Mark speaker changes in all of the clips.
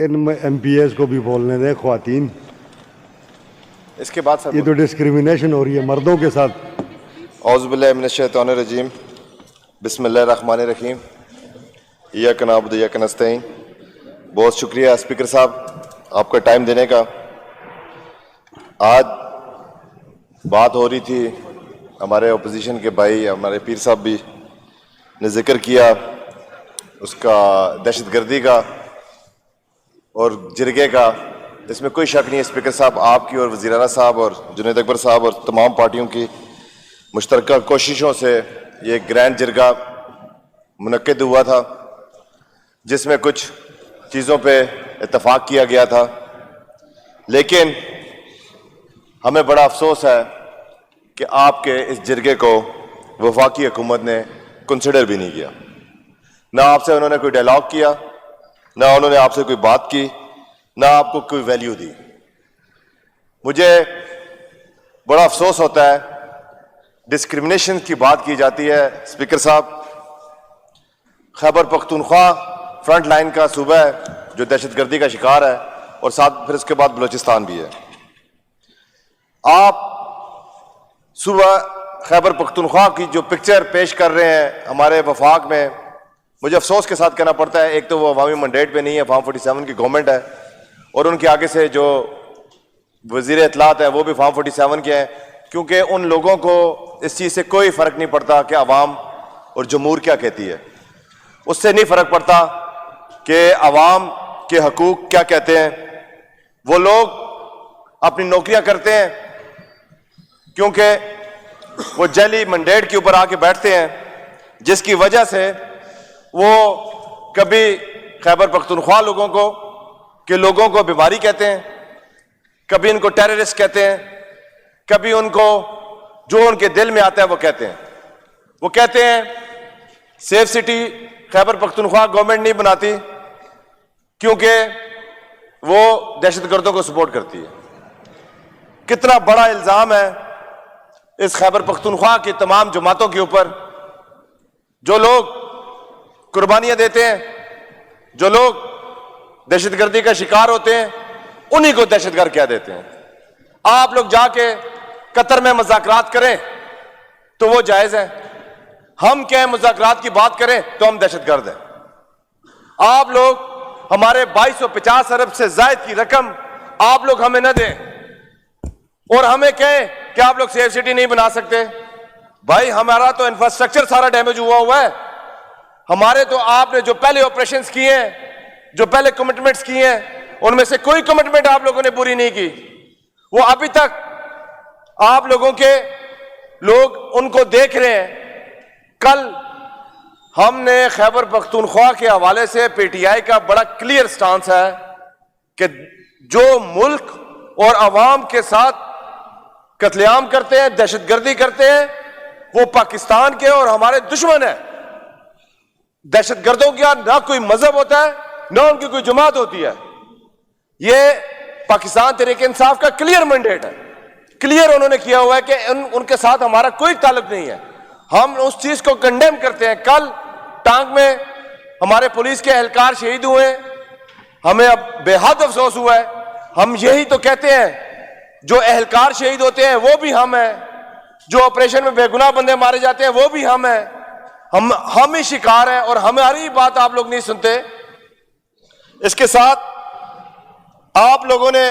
Speaker 1: ان M P as کو بھی بولنے دیں خواتین.
Speaker 2: اس کے بعد سب
Speaker 1: یہ تو ڈسکریمنیشن ہو رہی ہے مردوں کے ساتھ.
Speaker 2: اعوذ باللہ من الشیطان الرجیم بسم اللہ الرحمن الرحیم ایاک نعبد و ایاک نستعین. بہت شکریہ اسپیکر صاحب آپ کا ٹائم دینے کا. آج بات ہو رہی تھی ہمارے اپوزیشن کے بھائی ہمارے پیر صاحب بھی نے ذکر کیا اس کا دہشت گردی کا اور جرگے کا. اس میں کوئی شک نہیں ہے اسپیکر صاحب آپ کی اور وزیر اعلیٰ صاحب اور جنید اکبر صاحب اور تمام پارٹیوں کی مشترکہ کوششوں سے یہ گرینڈ جرگہ منعقد ہوا تھا جس میں کچھ چیزوں پہ اتفاق کیا گیا تھا. لیکن ہمیں بڑا افسوس ہے کہ آپ کے اس جرگے کو وفاقی حکومت نے کنسیڈر بھی نہیں کیا. نہ آپ سے انہوں نے کوئی ڈائلاگ کیا, نہ انہوں نے آپ سے کوئی بات کی, نہ آپ کو کوئی ویلیو دی. مجھے بڑا افسوس ہوتا ہے ڈسکریمنیشن کی بات کی جاتی ہے. اسپیکر صاحب خیبر پختونخوا فرنٹ لائن کا صوبہ ہے جو دہشت گردی کا شکار ہے اور ساتھ پھر اس کے بعد بلوچستان بھی ہے. آپ صوبہ خیبر پختونخوا کی جو پکچر پیش کر رہے ہیں ہمارے وفاق میں, مجھے افسوس کے ساتھ کہنا پڑتا ہے ایک تو وہ عوامی منڈیٹ پہ نہیں ہے, فارم 47 کی گورنمنٹ ہے, اور ان کے آگے سے جو وزیر اطلاعات ہے وہ بھی فارم 47 کے ہیں, کیونکہ ان لوگوں کو اس چیز سے کوئی فرق نہیں پڑتا کہ عوام اور جمہور کیا کہتی ہے. اس سے نہیں فرق پڑتا کہ عوام کے حقوق کیا کہتے ہیں. وہ لوگ اپنی نوکریاں کرتے ہیں کیونکہ وہ جعلی منڈیٹ کے اوپر آ کے بیٹھتے ہیں, جس کی وجہ سے وہ کبھی خیبر پختونخوا لوگوں کو بیماری کہتے ہیں, کبھی ان کو ٹیررسٹ کہتے ہیں, کبھی ان کو جو ان کے دل میں آتا ہے وہ کہتے ہیں. وہ کہتے ہیں safe city Khyber Pakhtunkhwa government نہیں بناتی کیونکہ وہ دہشت گردوں کو سپورٹ کرتی ہے. کتنا بڑا الزام ہے اس خیبر پختونخوا کی تمام جماعتوں کے اوپر. جو لوگ قربانیاں دیتے ہیں, جو لوگ دہشت گردی کا شکار ہوتے ہیں, انہی کو دہشت گرد کہہ دیتے ہیں. آپ لوگ جا کے قطر میں مذاکرات کریں تو وہ جائز ہے, ہم کہیں مذاکرات کی بات کریں تو ہم دہشت گرد ہیں. آپ لوگ ہمارے 2250 ارب سے زائد کی رقم آپ لوگ ہمیں نہ دیں اور ہمیں کہیں کہ آپ لوگ سیف سٹی نہیں بنا سکتے. بھائی ہمارا تو انفراسٹرکچر سارا ڈیمیج ہوا ہے. ہمارے تو آپ نے جو پہلے آپریشنز کیے ہیں, جو پہلے کمٹمنٹس کیے ہیں, ان میں سے کوئی کمٹمنٹ آپ لوگوں نے پوری نہیں کی. وہ ابھی تک آپ لوگوں کے لوگ ان کو دیکھ رہے ہیں. کل ہم نے خیبر پختونخوا کے حوالے سے پی ٹی آئی کا بڑا کلیئر سٹانس ہے کہ جو ملک اور عوام کے ساتھ قتل عام کرتے ہیں, دہشت گردی کرتے ہیں, وہ پاکستان کے اور ہمارے دشمن ہیں. دہشت گردوں کا نہ کوئی مذہب ہوتا ہے نہ ان کی کوئی جماعت ہوتی ہے. یہ پاکستان تحریک انصاف کا کلیئر مینڈیٹ ہے. کلیئر انہوں نے کیا ہوا ہے کہ ان کے ساتھ ہمارا کوئی تعلق نہیں ہے. ہم اس چیز کو کنڈیم کرتے ہیں. کل ٹانک میں ہمارے پولیس کے اہلکار شہید ہوئے, ہمیں اب بے حد افسوس ہوا ہے. ہم یہی تو کہتے ہیں جو اہلکار شہید ہوتے ہیں وہ بھی ہم ہیں, جو آپریشن میں بے گناہ بندے مارے جاتے ہیں وہ بھی ہم ہیں. ہم ہی شکار ہیں اور ہماری بات آپ لوگ نہیں سنتے. اس کے ساتھ آپ لوگوں نے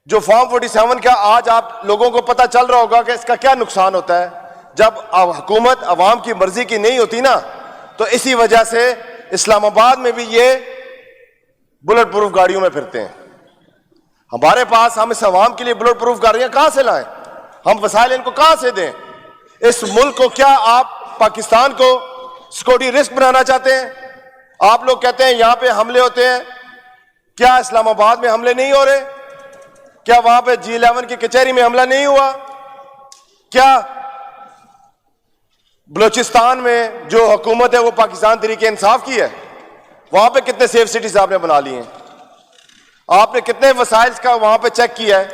Speaker 2: جو فارم 47 کا آج آپ لوگوں کو پتہ چل رہا ہوگا کہ اس کا کیا نقصان ہوتا ہے. جب حکومت عوام کی مرضی کی نہیں ہوتی نا, تو اسی وجہ سے اسلام آباد میں بھی یہ بلٹ پروف گاڑیوں میں پھرتے ہیں. ہمارے پاس, ہم اس عوام کے لیے بلٹ پروف گاڑیاں کہاں سے لائیں؟ ہم وسائل ان کو کہاں سے دیں؟ اس ملک کو کیا آپ پاکستان کو سیکورٹی رسک بنانا چاہتے ہیں؟ آپ لوگ کہتے ہیں یہاں پہ حملے ہوتے ہیں, کیا اسلام آباد میں حملے نہیں ہو رہے؟ کیا وہاں پہ G11 کی کچہری میں حملہ نہیں ہوا؟ کیا بلوچستان میں جو حکومت ہے وہ پاکستان تحریک انصاف کی ہے؟ وہاں پہ کتنے سیف سٹیز آپ نے بنا لی ہیں؟ آپ نے کتنے وسائل کا وہاں پہ چیک کیا ہے؟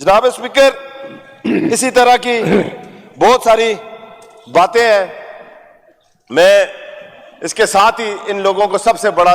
Speaker 2: جناب اسپیکر, اسی طرح کی بہت ساری باتیں ہیں. میں اس کے ساتھ ہی ان لوگوں کو سب سے بڑا